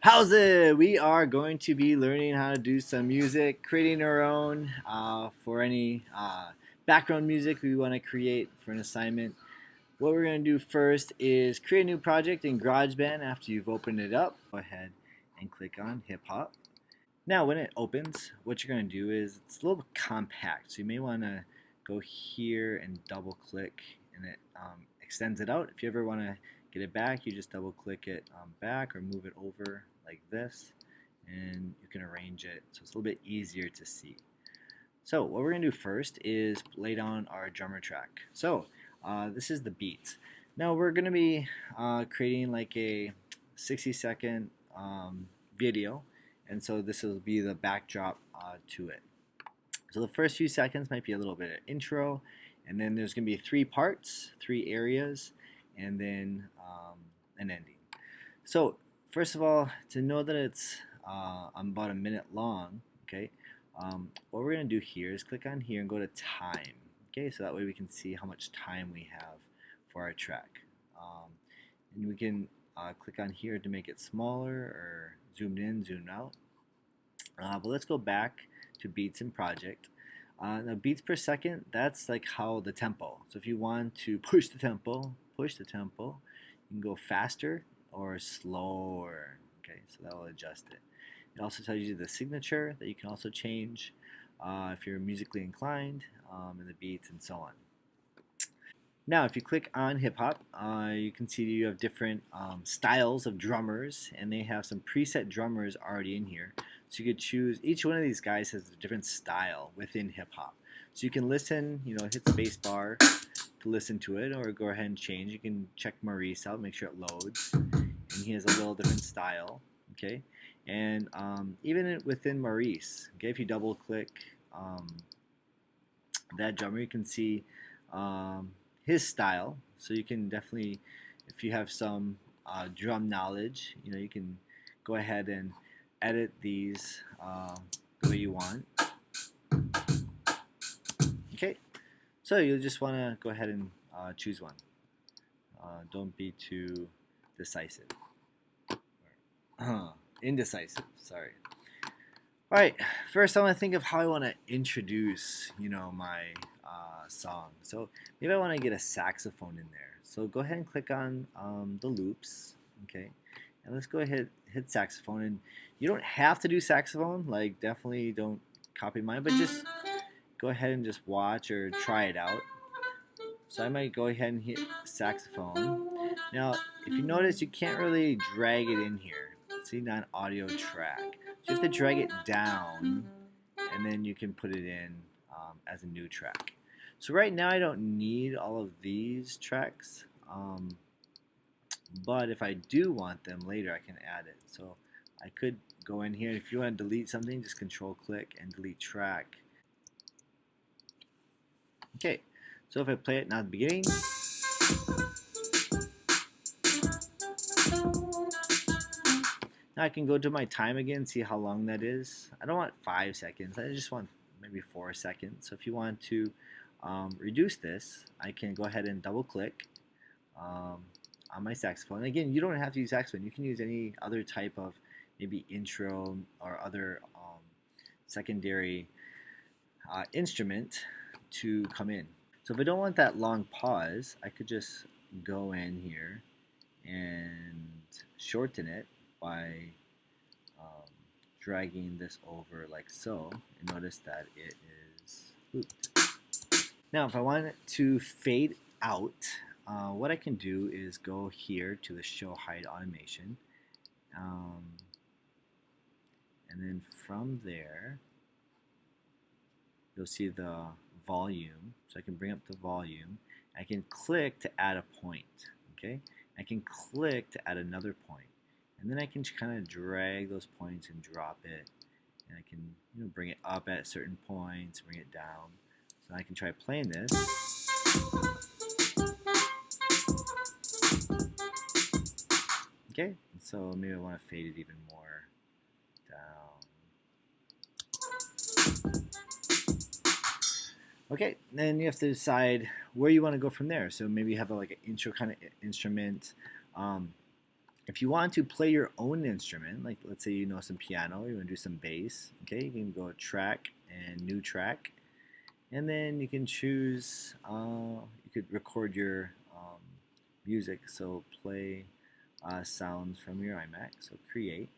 How's it? We are going to be learning how to do some music, creating our own for any background music we want to create for an assignment. What we're going to do first is create a new project in GarageBand after you've opened it up. Go ahead and click on hip hop. Now, when it opens, what you're going to do is it's a little compact, so you may want to go here and double click, and it extends it out. If you ever want to get it back, you just double click it back or move it over like this, and you can arrange it so it's a little bit easier to see. So what we're going to do first is lay down our drummer track. So this is the beat. Now we're going to be creating like a 60-second video, and so this will be the backdrop to it. So the first few seconds might be a little bit of intro, and then there's going to be 3 parts, 3 areas, and then an ending. So first of all, to know that it's about a minute long, okay, what we're going to do here is click on here and go to time. Okay, so that way we can see how much time we have for our track. And we can click on here to make it smaller or zoomed in, zoomed out. But let's go back to beats and project. Now beats per second, that's like how the tempo. So if you want to push the tempo, you can go faster or slower. Okay, so that will adjust it. It also tells you the signature that you can also change if you're musically inclined, and the beats and so on. Now, if you click on hip hop, you can see you have different styles of drummers, and they have some preset drummers already in here. So you could choose, each one of these guys has a different style within hip hop. So you can listen, hit space bar to listen to it, or go ahead and change. You can check Maurice out, make sure it loads, and he has a little different style. Okay, and even within Maurice, okay, if you double click that drummer, you can see his style. So you can definitely, if you have some drum knowledge, you can go ahead and edit these the way you want. Okay, so you'll just want to go ahead and choose one. Don't be too decisive. Indecisive, sorry. All right, first I want to think of how I want to introduce, my song. So maybe I want to get a saxophone in there. So go ahead and click on the loops, okay? And let's go ahead hit saxophone. And you don't have to do saxophone, like definitely don't copy mine, but just go ahead and just watch or try it out. So I might go ahead and hit saxophone. Now, if you notice, you can't really drag it in here. See, not audio track. So you have to drag it down, and then you can put it in as a new track. So right now I don't need all of these tracks, but if I do want them later, I can add it. So I could go in here. If you want to delete something, just control click and delete track. Okay, so if I play it now at the beginning, now I can go to my time again, see how long that is. I don't want 5 seconds, I just want maybe 4 seconds. So if you want to reduce this, I can go ahead and double click on my saxophone. And again, you don't have to use saxophone, you can use any other type of maybe intro or other secondary instrument to come in. So if I don't want that long pause, I could just go in here and shorten it by dragging this over like so, and notice that it is looped. Now if I want it to fade out, what I can do is go here to the show hide automation, and then from there you'll see the volume. So I can bring up the volume. I can click to add a point. Okay, I can click to add another point, and then I can kind of drag those points and drop it, and I can bring it up at certain points, bring it down. So I can try playing this. Okay, so maybe I want to fade it even more down. Okay, then you have to decide where you want to go from there. So maybe you have like an intro kind of instrument. If you want to play your own instrument, like let's say you know some piano, you want to do some bass, okay, you can go track and new track, and then you can choose, you could record your music, so play sounds from your iMac, so create,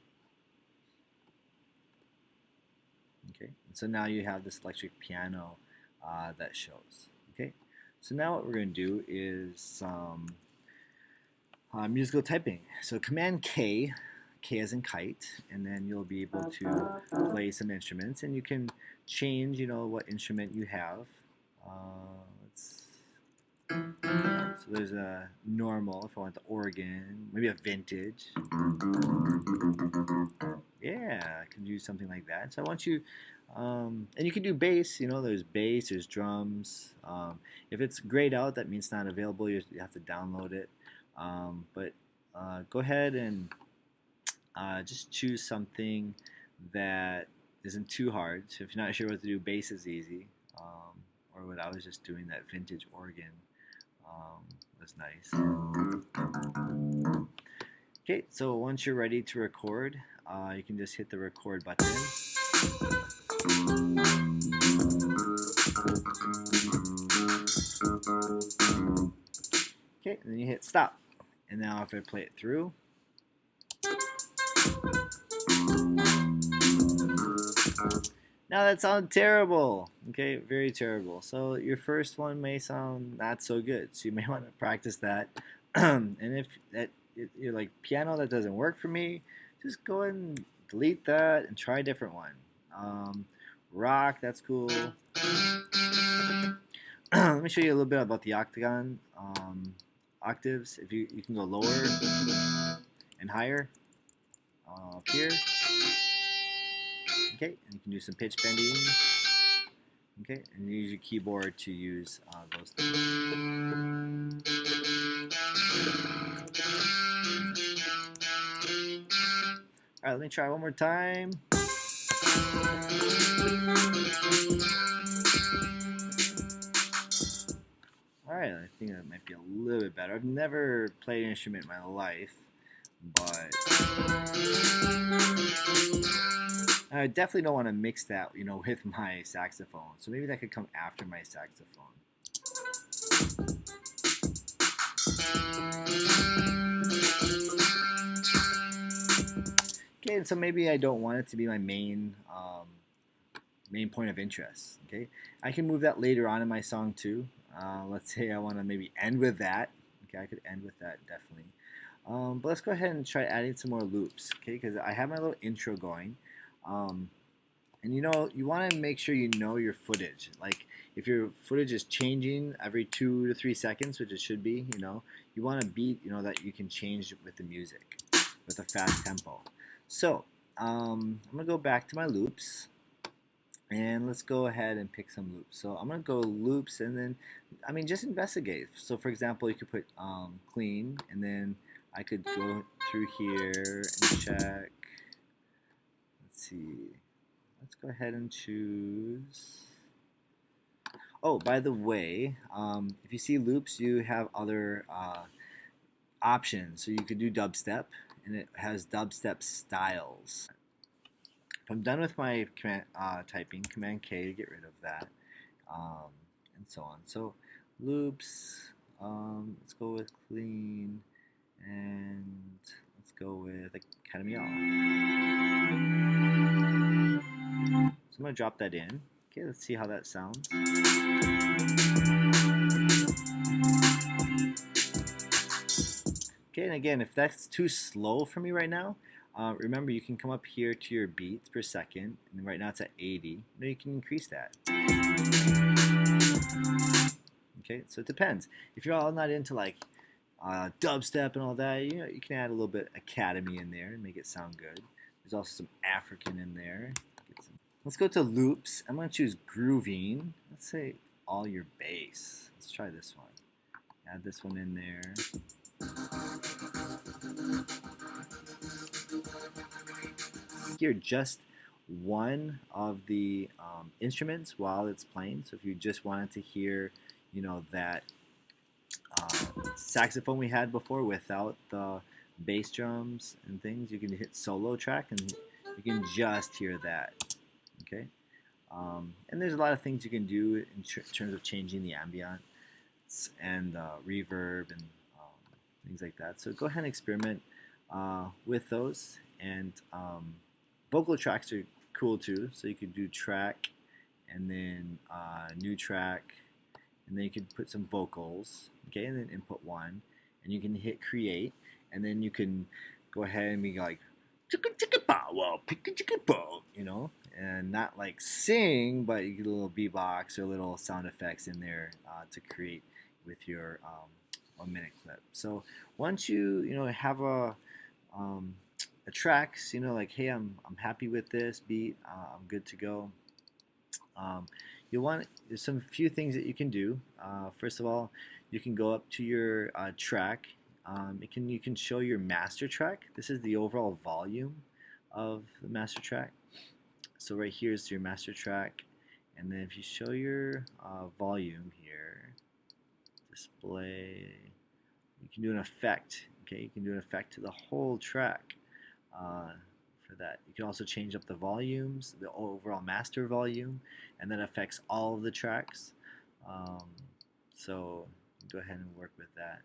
okay, and so now you have this electric piano that shows, okay. So now what we're going to do is some musical typing. So Command K, K as in kite, and then you'll be able to play some instruments, and you can change, you know, what instrument you have. So there's a normal, if I want the organ, maybe a vintage. Yeah, I can do something like that. So I want you, and you can do bass, you know, there's bass, there's drums. If it's grayed out, that means it's not available, you have to download it. But go ahead and just choose something that isn't too hard. So if you're not sure what to do, bass is easy. Or what I was just doing, that vintage organ was nice. Okay, so once you're ready to record, you can just hit the record button. Okay, and then you hit stop. And now if I play it through, now that sounds terrible. Okay, very terrible. So your first one may sound not so good. So you may want to practice that. And if you're like, piano, that doesn't work for me, just go ahead and delete that and try a different one. Rock, that's cool. Let me show you a little bit about the octagon octaves. If you can go lower and higher up here. Okay, and you can do some pitch bending. Okay, and use your keyboard to use those things. All right, let me try one more time. Alright, I think that might be a little bit better. I've never played an instrument in my life, but I definitely don't want to mix that, you know, with my saxophone. So maybe that could come after my saxophone. Okay, and so maybe I don't want it to be my main point of interest. Okay, I can move that later on in my song too. Let's say I want to maybe end with that. Okay, I could end with that definitely. But let's go ahead and try adding some more loops. Okay, because I have my little intro going. And you know, you want to make sure you know your footage. Like if your footage is changing every 2 to 3 seconds, which it should be, you know, you want to beat, you know, that you can change with the music with a fast tempo. So I'm gonna go back to my loops. And let's go ahead and pick some loops. So I'm going to go loops and then, I mean, just investigate. So for example, you could put clean, and then I could go through here and check. Let's see. Let's go ahead and choose. Oh, by the way, if you see loops, you have other options. So you could do dubstep, and it has dubstep styles. If I'm done with my typing, Command K to get rid of that, and so on. So loops, let's go with clean, and let's go with Academy All. So I'm going to drop that in. Okay, let's see how that sounds. Okay, and again, if that's too slow for me right now, remember, you can come up here to your beats per second, and right now it's at 80. Now you can increase that. Okay, so it depends. If you're all not into like dubstep and all that, you know, you can add a little bit Academy in there and make it sound good. There's also some African in there. Let's go to loops. I'm going to choose grooving. Let's say all your bass. Let's try this one. Add this one in there. Hear just one of the instruments while it's playing. So if you just wanted to hear, you know, that saxophone we had before without the bass drums and things, you can hit solo track and you can just hear that. Okay, and there's a lot of things you can do in terms of changing the ambience and reverb and things like that. So go ahead and experiment with those. And vocal tracks are cool too. So you could do track and then new track, and then you can put some vocals, okay, and then input one, and you can hit create, and then you can go ahead and be like, chicka chicka bow wow, picka chicka bow, you know, and not like sing, but you get a little beatbox or little sound effects in there to create with your 1 minute clip. So once you know have um, a tracks, you know, like hey, I'm happy with this beat, I'm good to go. Um, you want there's some few things that you can do. First of all, you can go up to your track. You can show your master track. This is the overall volume of the master track. So right here is your master track, and then if you show your volume here, display, you can do an effect. Okay, you can do an effect to the whole track. For that, you can also change up the volumes, the overall master volume, and that affects all of the tracks. Um, so go ahead and work with that.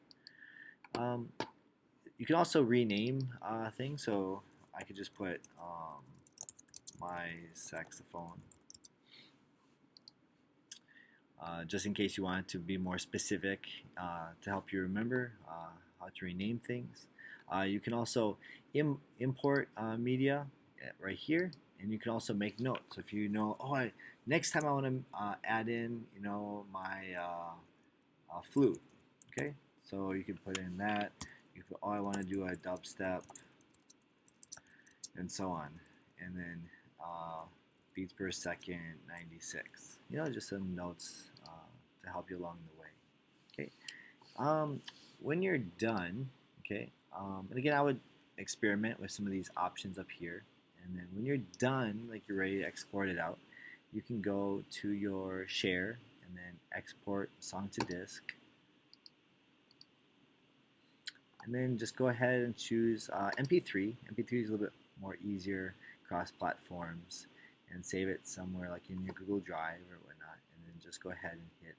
You can also rename things. So I could just put my saxophone, just in case you want it to be more specific to help you remember how to rename things. You can also import media right here, and you can also make notes. So if you know, next time I want to add in, you know, my flute. Okay, so you can put in that. You can, I want to do a dubstep, and so on, and then beats per second 96. You know, just some notes to help you along the way. Okay. When you're done, okay, and again, I would experiment with some of these options up here. And then when you're done, like you're ready to export it out, you can go to your share and then export song to disk. And then just go ahead and choose MP3. MP3 is a little bit more easier cross platforms, and save it somewhere like in your Google Drive or whatnot. And then just go ahead and hit,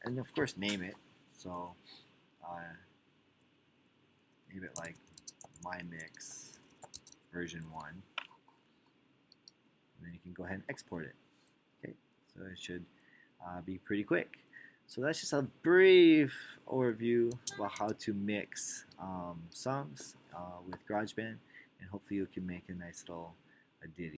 and of course name it. So name it like My Mix version 1. And then you can go ahead and export it. Okay, so it should be pretty quick. So that's just a brief overview about how to mix songs with GarageBand, and hopefully you can make a nice little ditty.